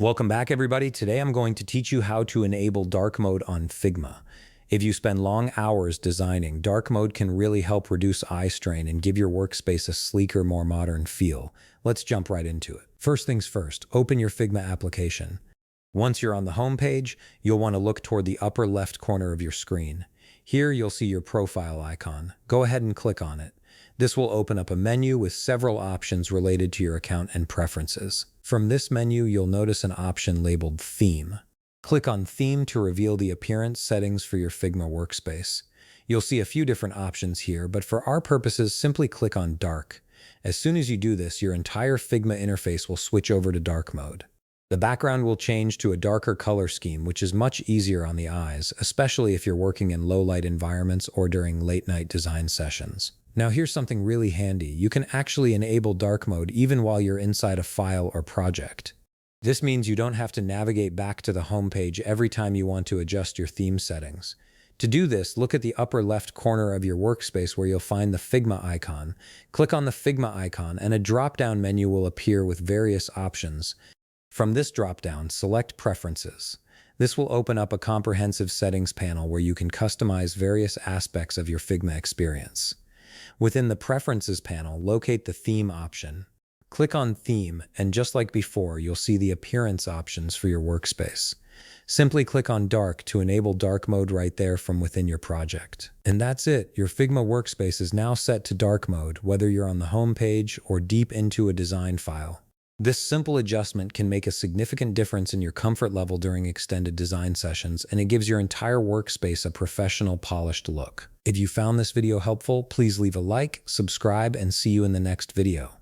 Welcome back, everybody. Today I'm going to teach you how to enable dark mode on Figma. If you spend long hours designing, dark mode can really help reduce eye strain and give your workspace a sleeker, more modern feel. Let's jump right into it. First things first, open your Figma application. Once you're on the home page, you'll want to look toward the upper left corner of your screen. Here you'll see your profile icon. Go ahead and click on it. This will open up a menu with several options related to your account and preferences. From this menu, you'll notice an option labeled Theme. Click on Theme to reveal the appearance settings for your Figma workspace. You'll see a few different options here, but for our purposes, simply click on Dark. As soon as you do this, your entire Figma interface will switch over to dark mode. The background will change to a darker color scheme, which is much easier on the eyes, especially if you're working in low-light environments or during late-night design sessions. Now here's something really handy. You can actually enable dark mode even while you're inside a file or project. This means you don't have to navigate back to the home page every time you want to adjust your theme settings. To do this, look at the upper left corner of your workspace where you'll find the Figma icon. Click on the Figma icon and a drop-down menu will appear with various options. From this drop-down, select Preferences. This will open up a comprehensive settings panel where you can customize various aspects of your Figma experience. Within the Preferences panel, locate the Theme option. Click on Theme, and just like before, you'll see the appearance options for your workspace. Simply click on Dark to enable dark mode right there from within your project. And that's it. Your Figma workspace is now set to dark mode, whether you're on the home page or deep into a design file. This simple adjustment can make a significant difference in your comfort level during extended design sessions, and it gives your entire workspace a professional, polished look. If you found this video helpful, please leave a like, subscribe, and see you in the next video.